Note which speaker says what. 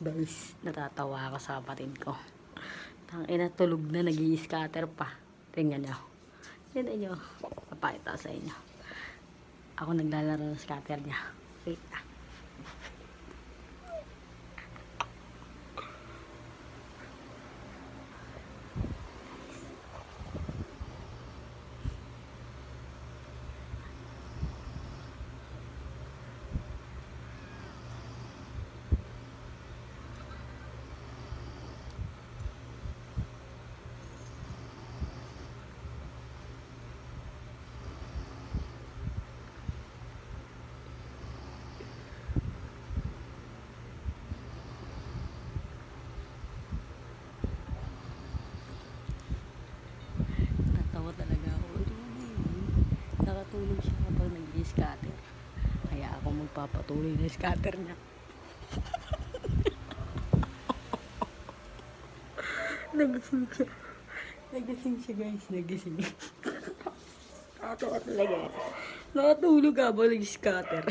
Speaker 1: Guys, natatawa ako sa kapatid ko. Tangina, tulog na, nag-i-scatter pa. Tingnan nyo. Tingnan nyo. Papakita sa inyo. Ako naglalaro ng scatter niya. Wait na. Natawa talaga ako. Nakatulog siya kapag nag-i-scatter. Kaya ako magpapatuloy na scatter niya. Nagising siya. Nagising siya guys. Nagising. Nakatawa talaga. Nakatulog habang nag-scatter.